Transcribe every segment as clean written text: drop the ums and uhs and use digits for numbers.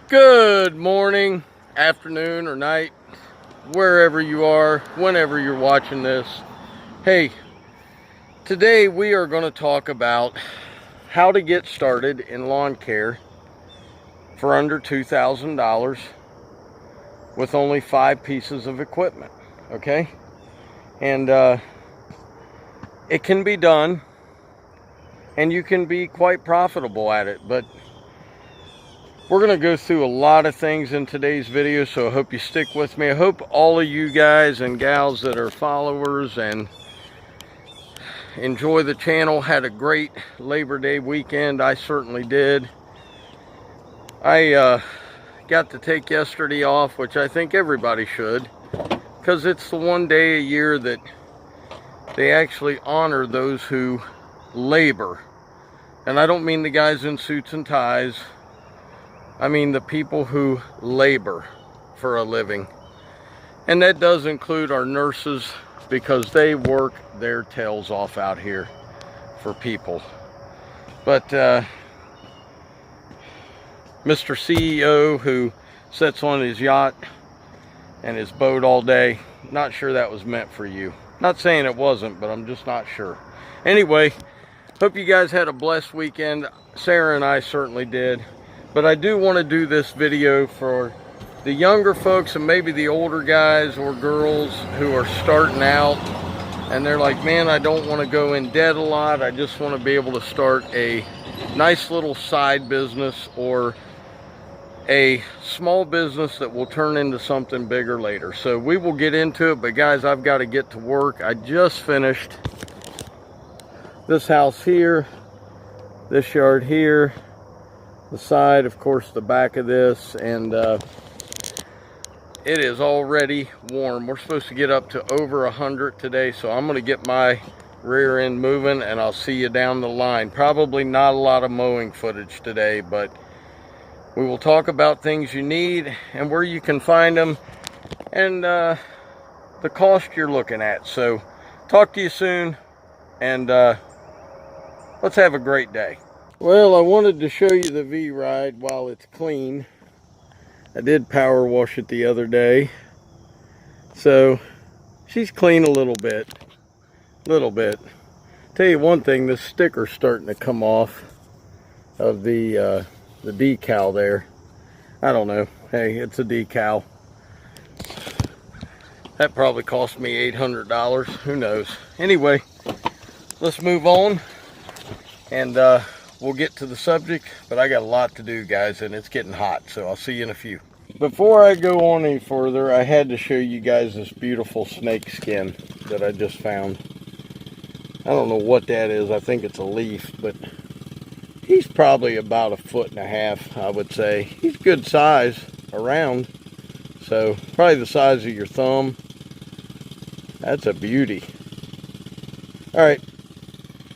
Good morning, afternoon, or night, wherever you are, whenever you're watching this. Hey, today we are going to talk about how to get started in lawn care for under $2,000 with only 5 pieces of equipment, okay? And it can be done, and you can be quite profitable at it, but we're going to go through a lot of things in today's video, so I hope you stick with me. I hope all of you guys and gals that are followers and enjoy the channel had a great Labor Day weekend. I certainly did. I got to take yesterday off, which I think everybody should, because it's the one day a year that they actually honor those who labor. And I don't mean the guys in suits and ties. I mean the people who labor for a living. And that does include our nurses, because they work their tails off out here for people. But Mr. CEO who sits on his yacht and his boat all day, not sure that was meant for you. Not saying it wasn't, but I'm just not sure. Anyway, hope you guys had a blessed weekend. Sarah and I certainly did. But I do want to do this video for the younger folks and maybe the older guys or girls who are starting out and they're like, man, I don't want to go in debt a lot. I just want to be able to start a nice little side business or a small business that will turn into something bigger later. So we will get into it, but guys, I've got to get to work. I just finished this house here, this yard here, the side, of course, the back of this, and it is already warm. We're supposed to get up to over 100 today, so I'm going to get my rear end moving, and I'll see you down the line. Probably not a lot of mowing footage today, but we will talk about things you need and where you can find them and the cost you're looking at. So talk to you soon, and let's have a great day. Well, I wanted to show you the V-Ride while it's clean. I did power wash it the other day, so she's clean a little bit. Tell you one thing, this sticker's starting to come off of the decal there. I don't know. Hey, it's a decal. That probably cost me $800. Who knows? Anyway, let's move on, and we'll get to the subject, but I got a lot to do, guys, and it's getting hot, so I'll see you in a few. Before I go on any further, I had to show you guys this beautiful snake skin that I just found. I don't know what that is. I think it's a leaf, but he's probably about 1.5 feet, I would say. He's good size around, so probably the size of your thumb. That's a beauty. All right,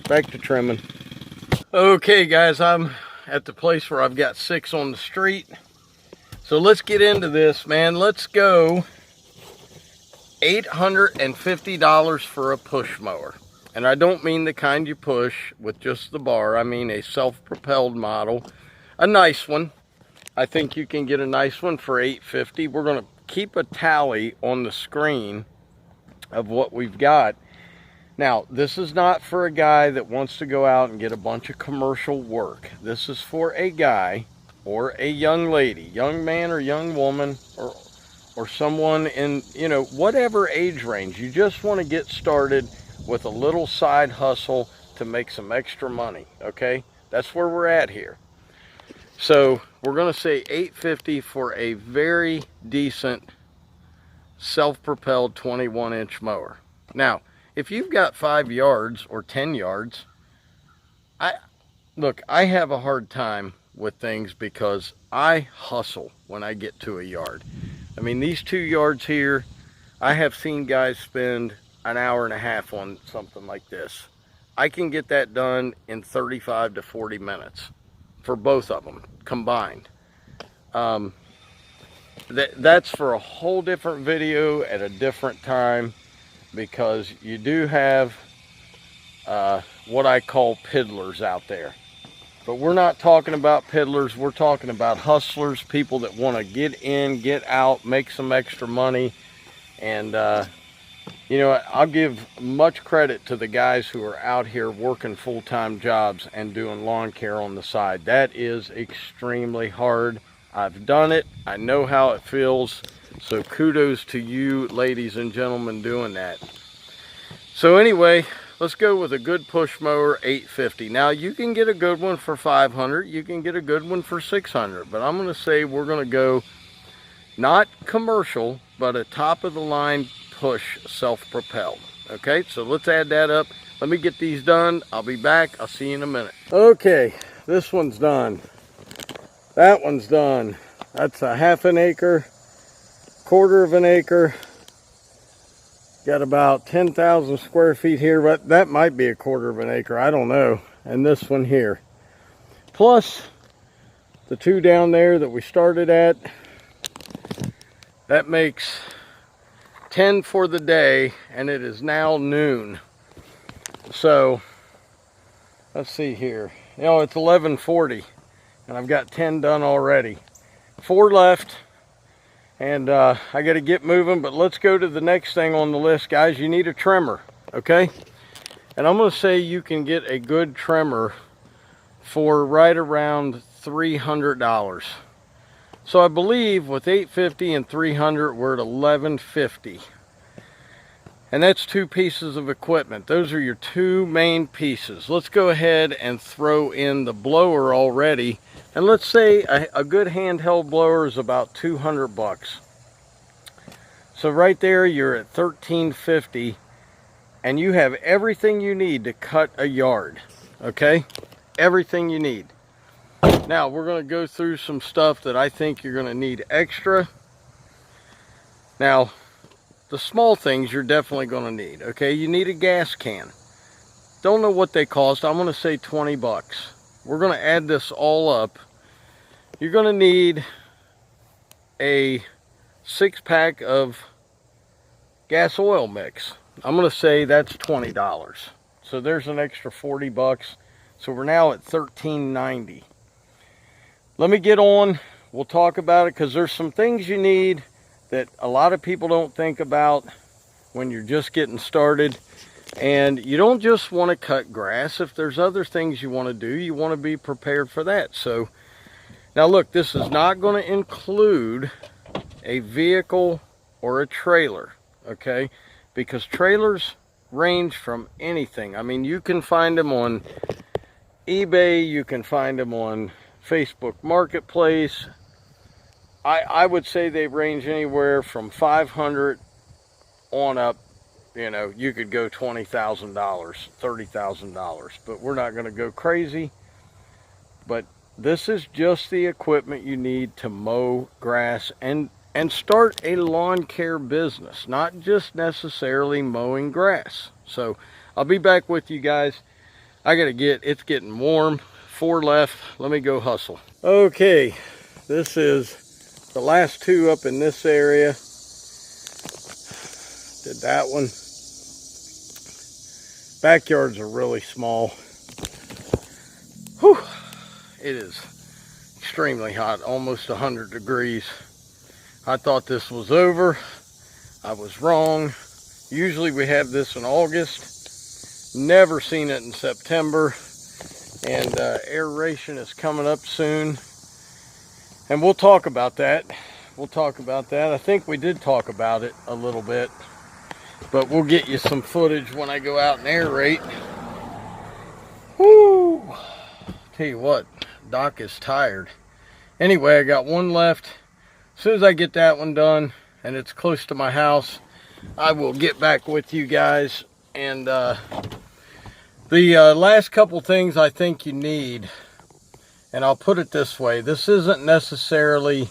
back to trimming. Okay guys, I'm at the place where I've got 6 on the street. So let's get into this, man. Let's go $850 for a push mower. And I don't mean the kind you push with just the bar. I mean a self-propelled model. A nice one. I think you can get a nice one for $850. We're going to keep a tally on the screen of what we've got. Now, this is not for a guy that wants to go out and get a bunch of commercial work. This is for a guy or a young lady, young man or young woman, or someone in, you know, whatever age range. You just want to get started with a little side hustle to make some extra money, okay? That's where we're at here. So we're going to say $850 for a very decent self-propelled 21-inch mower. Now, if you've got 5 yards or 10 yards, look, I have a hard time with things because I hustle when I get to a yard. I mean, these 2 yards here, I have seen guys spend an hour and a half on something like this. I can get that done in 35 to 40 minutes for both of them combined. That's for a whole different video at a different time, because you do have what I call piddlers out there. But we're not talking about piddlers, we're talking about hustlers, people that want to get in, get out, make some extra money. And you know, I'll give much credit to the guys who are out here working full-time jobs and doing lawn care on the side. That is extremely hard. I've done it, I know how it feels. So kudos to you ladies and gentlemen doing that. So anyway, let's go with a good push mower, 850. Now you can get a good one for 500, you can get a good one for 600, but I'm going to say we're going to go not commercial, but a top of the line push self-propelled. Okay, so let's add that up. Let me get these done. I'll be back. I'll see you in a minute. Okay, this one's done. That one's done. That's a half an acre, quarter of an acre. Got about 10,000 square feet here, but that might be a quarter of an acre, I don't know. And this one here. Plus the two down there that we started at. That makes 10 for the day, and it is now noon. So let's see here. You know, it's 11:40 and I've got 10 done already. 4 left. And I got to get moving, but let's go to the next thing on the list, guys. You need a trimmer, okay? And I'm going to say you can get a good trimmer for right around $300. So I believe with $850 and $300, we're at $1150. And that's 2 pieces of equipment. Those are your 2 main pieces. Let's go ahead and throw in the blower already. And let's say a good handheld blower is about 200 bucks. So right there you're at $1350, and you have everything you need to cut a yard. Okay? Everything you need. Now we're going to go through some stuff that I think you're going to need extra. Now, the small things you're definitely going to need. Okay? You need a gas can. Don't know what they cost. I'm going to say 20 bucks. We're going to add this all up. You're going to need a 6-pack of gas oil mix. I'm going to say that's $20. So there's an extra 40 bucks. So we're now at $13.90. Let me get on. We'll talk about it, because there's some things you need that a lot of people don't think about when you're just getting started. And you don't just want to cut grass. If there's other things you want to do, you want to be prepared for that. So now look, this is not going to include a vehicle or a trailer, okay? Because trailers range from anything. I mean, you can find them on eBay, you can find them on Facebook Marketplace. I would say they range anywhere from $500 on up. You know, you could go $20,000, $30,000, but we're not going to go crazy. But this is just the equipment you need to mow grass and start a lawn care business, not just necessarily mowing grass. So I'll be back with you guys. It's getting warm. 4 left. Let me go hustle. Okay, this is the last 2 up in this area. Did that one. Backyards are really small. Whew. It is extremely hot, almost 100 degrees. I thought this was over. I was wrong. Usually we have this in August. Never seen it in September. And aeration is coming up soon. And we'll talk about that. We'll talk about that. I think we did talk about it a little bit. But we'll get you some footage when I go out and aerate. Woo! Tell you what, Doc is tired. Anyway, I got 1 left. As soon as I get that one done and it's close to my house, I will get back with you guys. And the last couple things I think you need, and I'll put it this way, this isn't necessarily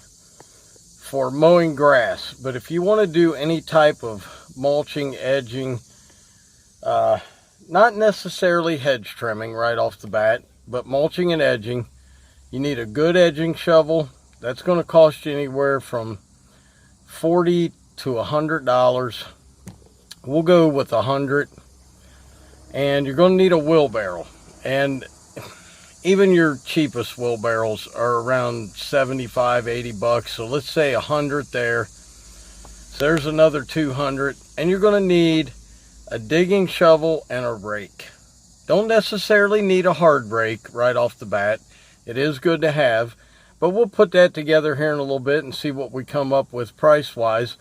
for mowing grass, but if you want to do any type of mulching, edging, not necessarily hedge trimming right off the bat, but mulching and edging. You need a good edging shovel. That's going to cost you anywhere from $40 to $100. We'll go with $100. And you're going to need a wheelbarrow. And even your cheapest wheelbarrows are around 75, 80 bucks. So let's say 100 there. So there's another 200. And you're going to need a digging shovel and a rake. Don't necessarily need a hard rake right off the bat. It is good to have, but we'll put that together here in a little bit and see what we come up with price-wise.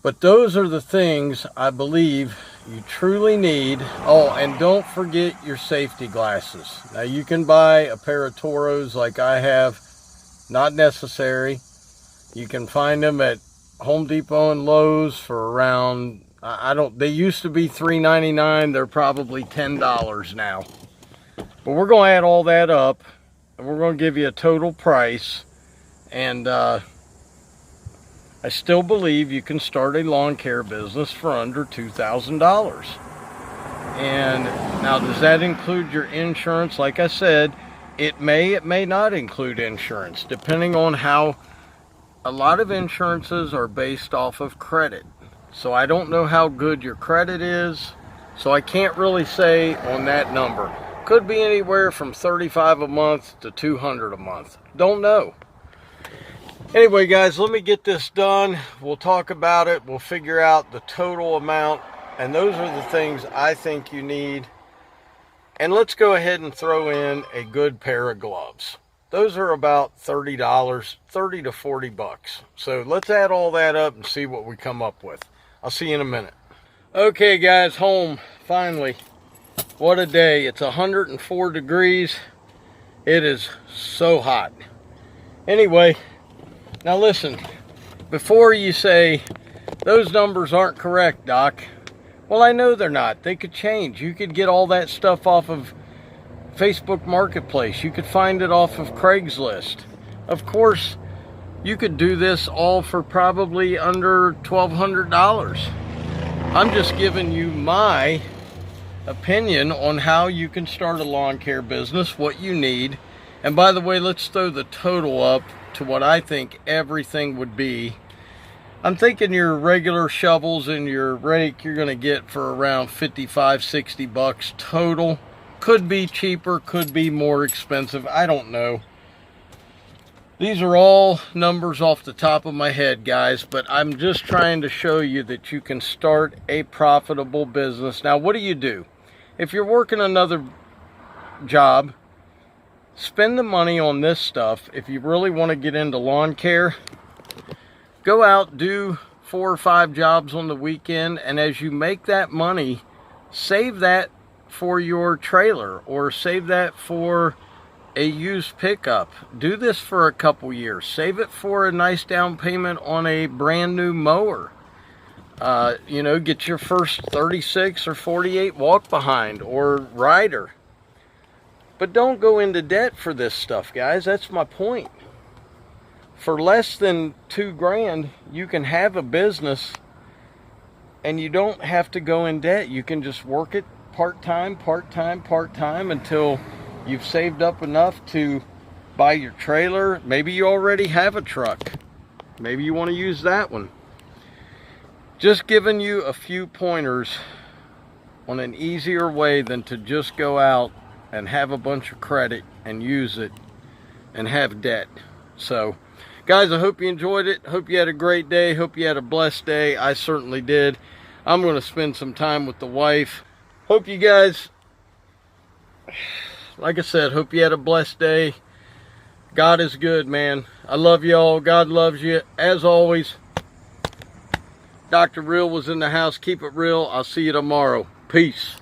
But those are the things I believe you truly need. Oh, and don't forget your safety glasses. Now, you can buy a pair of Toros like I have. Not necessary. You can find them at Home Depot and Lowe's for around, they used to be $3.99. They're probably $10 now. But we're going to add all that up. We're going to give you a total price, and I still believe you can start a lawn care business for under $2,000. And now, does that include your insurance? Like I said, it may not include insurance, depending on how. A lot of insurances are based off of credit, so I don't know how good your credit is, so I can't really say on that number. Could be anywhere from $35 a month to $200 a month. Don't know. Anyway, guys, let me get this done. We'll talk about it. We'll figure out the total amount. And those are the things I think you need. And let's go ahead and throw in a good pair of gloves. Those are about $30, 30 to 40 bucks. So let's add all that up and see what we come up with. I'll see you in a minute. Okay, guys, home, finally. What a day. It's 104 degrees. It is so hot. Anyway, now listen, before you say, those numbers aren't correct, Doc. Well, I know they're not. They could change. You could get all that stuff off of Facebook Marketplace. You could find it off of Craigslist. Of course, you could do this all for probably under $1,200. I'm just giving you my opinion on how you can start a lawn care business, what you need. And by the way, let's throw the total up to what I think everything would be. I'm thinking your regular shovels and your rake you're going to get for around 55, 60 bucks total. Could be cheaper, could be more expensive, I don't know. These are all numbers off the top of my head, guys, but I'm just trying to show you that you can start a profitable business. Now, what do? If you're working another job, spend the money on this stuff. If you really want to get into lawn care, go out, do 4 or 5 jobs on the weekend, and as you make that money, save that for your trailer or save that for a used pickup. Do this for a couple years. Save it for a nice down payment on a brand new mower. You know, get your first 36 or 48 walk behind or rider. But don't go into debt for this stuff, guys. That's my point. For less than $2 grand, you can have a business and you don't have to go in debt. You can just work it part-time, part-time, part-time until you've saved up enough to buy your trailer. Maybe you already have a truck. Maybe you want to use that one. Just giving you a few pointers on an easier way than to just go out and have a bunch of credit and use it and have debt. So, guys, I hope you enjoyed it. Hope you had a great day. Hope you had a blessed day. I certainly did. I'm going to spend some time with the wife. Hope you guys, like I said, hope you had a blessed day. God is good, man. I love y'all. God loves you. As always, Dr. Real was in the house. Keep it real. I'll see you tomorrow. Peace.